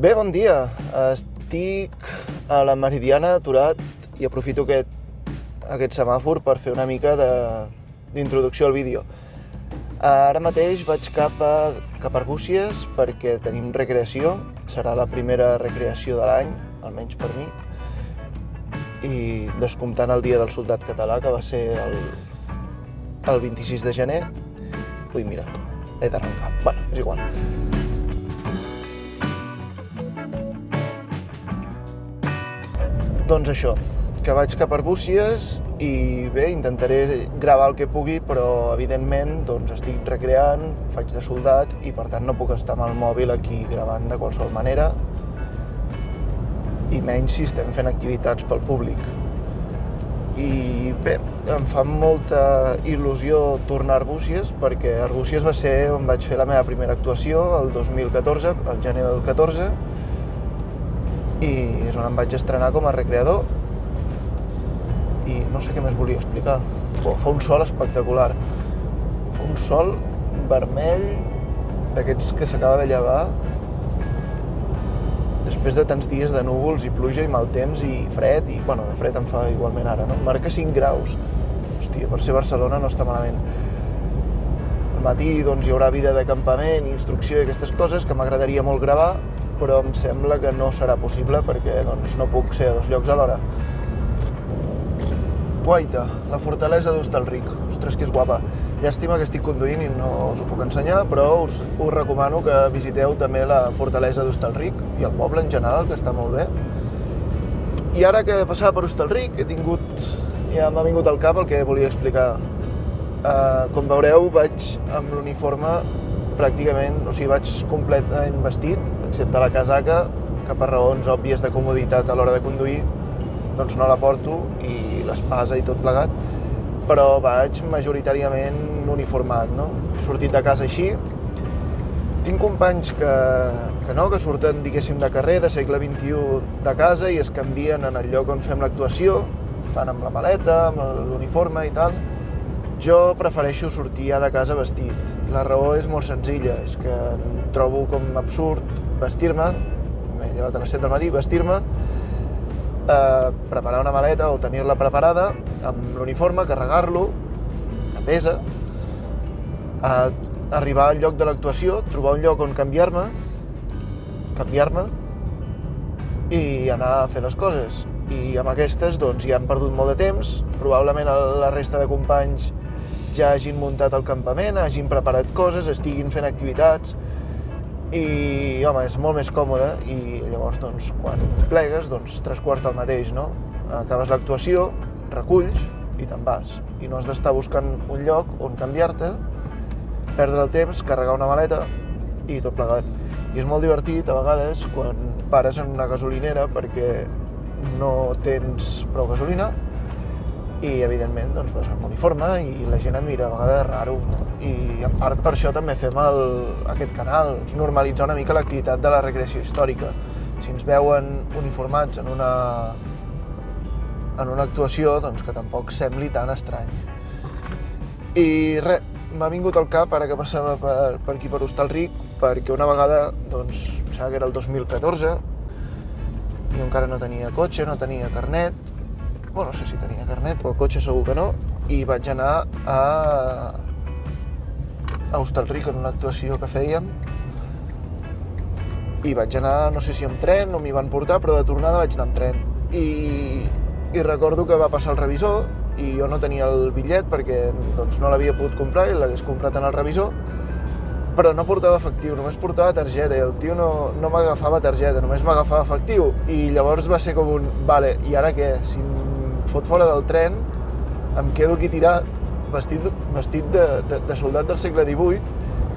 Bé, bon dia. Estic a la Meridiana aturat i aprofito aquest semàfor per fer una mica d'introducció al vídeo. Ara mateix vaig cap a Arbúcies perquè tenim recreació. Serà la primera recreació de l'any, almenys per mi. I descomptant el dia del soldat català, que va ser el 26 de gener. Ui, mira, he d'arrencar. Bueno, és igual. Doncs això, que vaig cap a Arbúcies i bé, intentaré gravar el que pugui, però evidentment doncs, estic recreant, faig de soldat i per tant no puc estar amb el mòbil aquí gravant de qualsevol manera i menys si estem fent activitats pel públic. I bé, em fa molta il·lusió tornar a Arbúcies perquè Arbúcies va ser on vaig fer la meva primera actuació el 2014, el gener del 14, i és on em vaig estrenar com a recreador i no sé què més volia explicar. Fa un sol espectacular, fa un sol vermell d'aquests que s'acaba de llevar després de tants dies de núvols i pluja i mal temps i fred, i bueno, de fred em fa igualment ara, no? Marca 5 graus, hòstia, per ser Barcelona no està malament. Al matí doncs hi haurà vida de campament, instrucció i aquestes coses que m'agradaria molt gravar, però em sembla que no serà possible perquè doncs, no puc ser a dos llocs alhora. Guaita, la fortalesa d'Hostalric. Ostres, que és guapa. Llàstima que estic conduint i no us ho puc ensenyar, però us recomano que visiteu també la fortalesa d'Hostalric i el poble en general, que està molt bé. I ara que passava per Hostalric, ja m'ha vingut al cap el que volia explicar. Com veureu, vaig amb l'uniforme pràcticament, o sigui, vaig completament vestit, excepte la casaca, que per raons òbvies de comoditat a l'hora de conduir, doncs no la porto, i l'espasa i tot plegat, però vaig majoritàriament uniformat, no? He sortit de casa així. Tinc companys que surten, diguéssim, de carrer, de segle XXI de casa i es canvien en el lloc on fem l'actuació, fan amb la maleta, amb l'uniforme i tal. Jo prefereixo sortir ja de casa vestit. La raó és molt senzilla, és que em trobo com absurd vestir-me, m'he llevat a les 7 del matí, vestir-me, preparar una maleta o tenir-la preparada amb l'uniforme, carregar-lo, que pesa, arribar al lloc de l'actuació, trobar un lloc on canviar-me i anar a fer les coses. I amb aquestes doncs, ja hem perdut molt de temps, probablement la resta de companys ja hagin muntat el campament, hagin preparat coses, estiguin fent activitats i, home, és molt més còmode i llavors, doncs, quan plegues, doncs, 3/4 del mateix, no? Acabes l'actuació, reculls i te'n vas. I no has d'estar buscant un lloc on canviar-te, perdre el temps, carregar una maleta i tot plegat. I és molt divertit, a vegades, quan pares en una gasolinera perquè no tens prou gasolina i, evidentment, doncs, vas amb uniforme i la gent et mira a vegades raro, no? I en part per això també fem aquest canal, normalitzar una mica l'activitat de la recreació històrica. Si ens veuen uniformats en una actuació, doncs que tampoc sembli tan estrany. I res, m'ha vingut al cap, ara que passava per aquí per Hostalric, perquè una vegada, doncs, em sembla que era el 2014, jo encara no tenia cotxe, no tenia carnet, no sé si tenia carnet, però el cotxe segur que no, i vaig anar a Hostalric en una actuació que fèiem i vaig anar, no sé si amb tren o m'hi van portar, però de tornada vaig anar amb tren. I recordo que va passar el revisor i jo no tenia el bitllet perquè doncs, no l'havia pogut comprar i l'hagués comprat en el revisor, però no portava efectiu, només portava targeta i el tio no m'agafava targeta, només m'agafava efectiu. I llavors va ser com vale, i ara què? Si em fot fora del tren, em quedo aquí tirat, vestit de soldat del segle XVIII,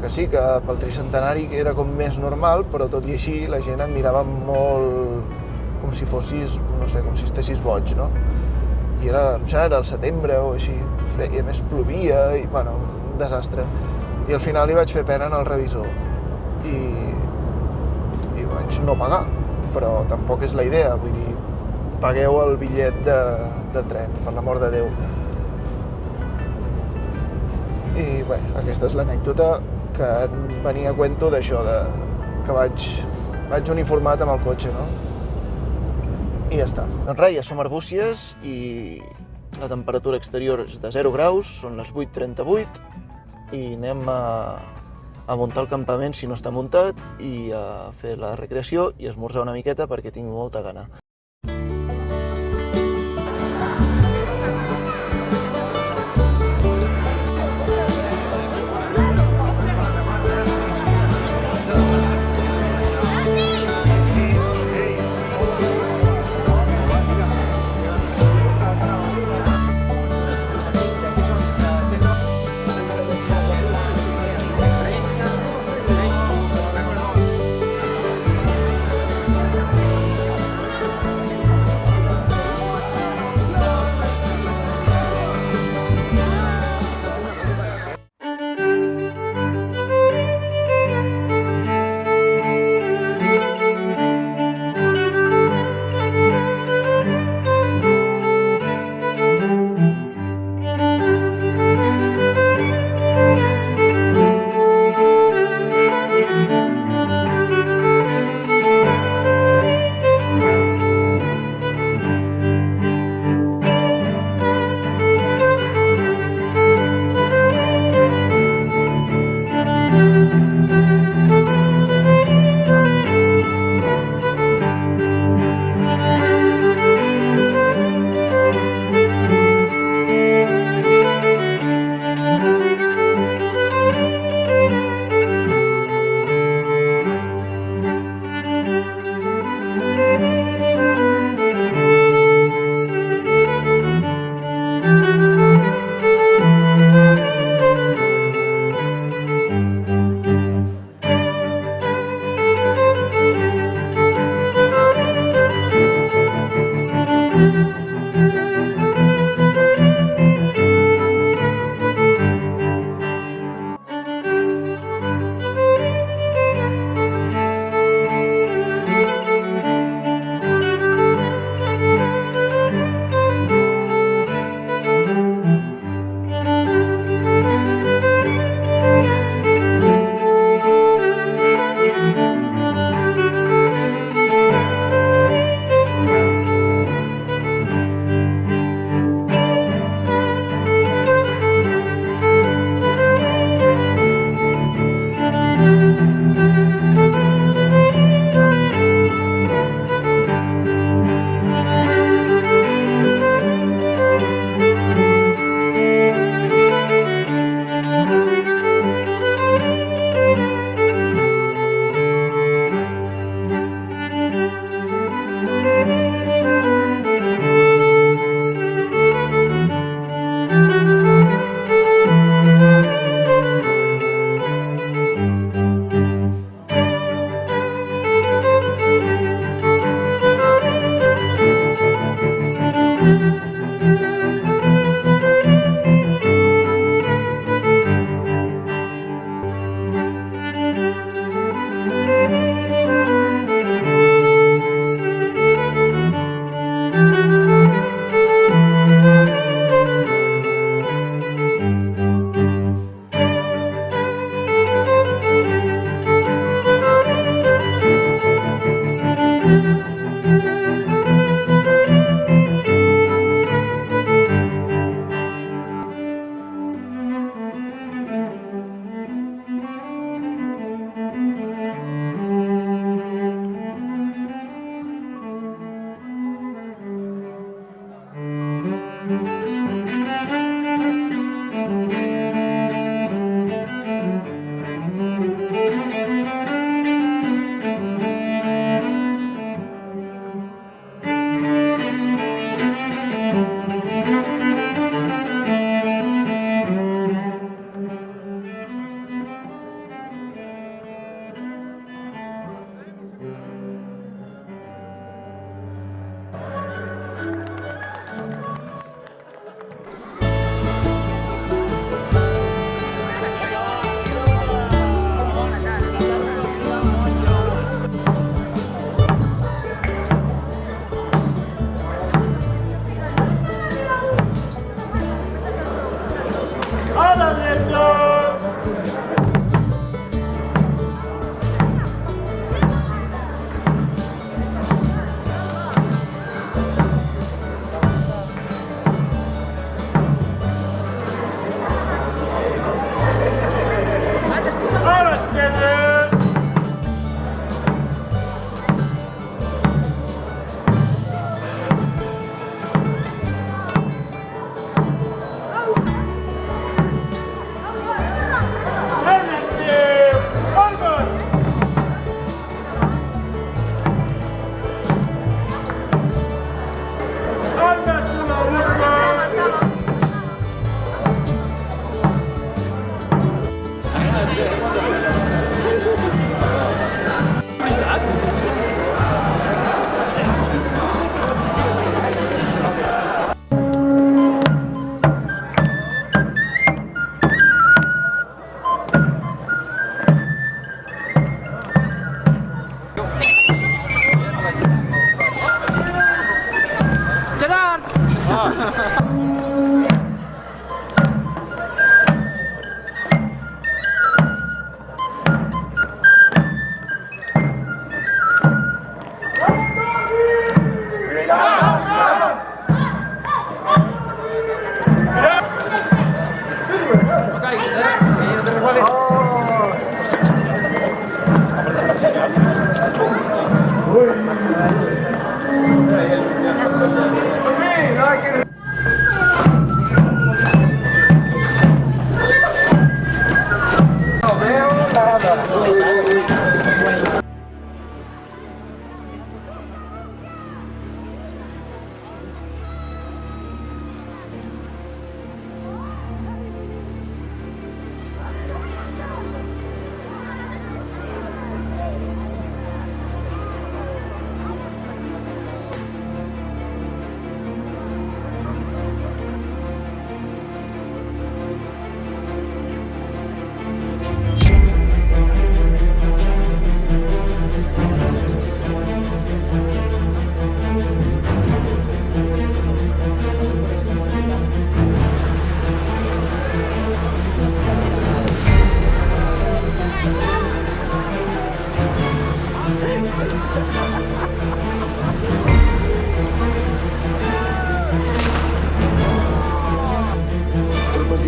que sí, que pel tricentenari era com més normal, però tot i així la gent em mirava molt com si fossis, no sé, com si estessis boig, no? I em sembla era el setembre o així, i a més plovia i, bueno, un desastre. I al final li vaig fer pena al revisor i vaig no pagar, però tampoc és la idea, vull dir, pagueu el bitllet de tren, per l'amor de Déu. I bé, aquesta és l'anècdota que venia a cuento d'això, que vaig vaig uniformat amb el cotxe, no? I ja està. Doncs res, ja som a Arbúcies i la temperatura exterior és de 0 graus, són les 8:38 i anem a muntar el campament si no està muntat i a fer la recreació i esmorzar una miqueta perquè tinc molta gana.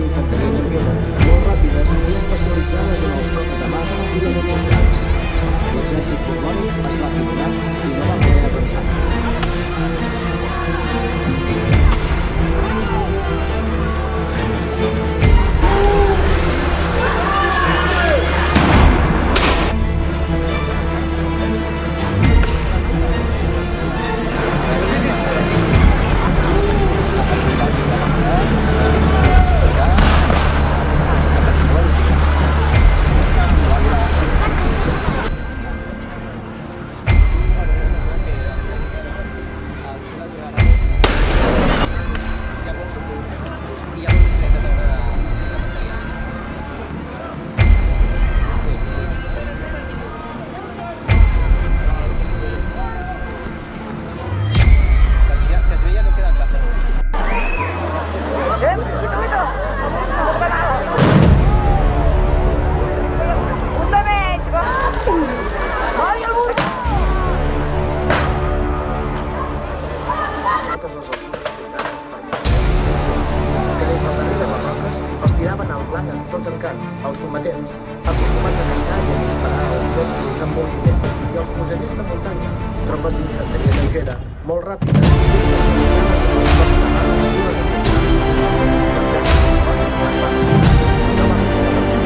d'infanteria lleugera, molt ràpides i especialitzades en els cops de mà i les emboscades. L'exèrcit borbònic es va apimorar i no va poder avançar. Totes les altures coronades per miradors i sometents, que des del darrere de roques els tiraven al blanc en tot encant, els sometents, acostumats a caçar i a disparar a objectius en moviment, i els fusellers de muntanya, tropes d'infanteria lleugera, molt ràpides i especialitzades en els cops de mà i les emboscades. L'exèrcit borbònic es va apimorar i no va poder avançar.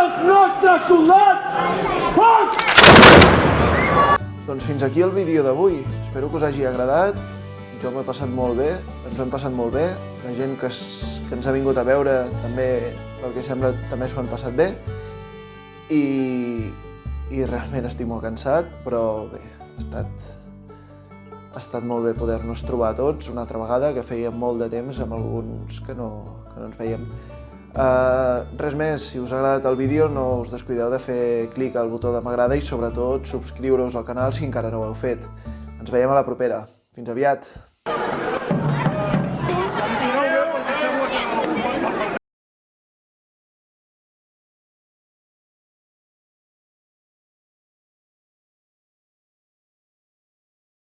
els nostres soldats! Forts! Doncs fins aquí el vídeo d'avui. Espero que us hagi agradat. Jo m'he passat molt bé, ens ho hem passat molt bé. La gent que ens ha vingut a veure també, pel que sembla, també s'ho han passat bé. I realment estic molt cansat, però bé, ha estat molt bé poder-nos trobar tots una altra vegada, que feia molt de temps amb alguns que no ens veiem. Res més, si us ha agradat el vídeo no us descuideu de fer clic al botó de m'agrada i sobretot subscriure-us al canal si encara no ho heu fet. Ens veiem a la propera. Fins aviat!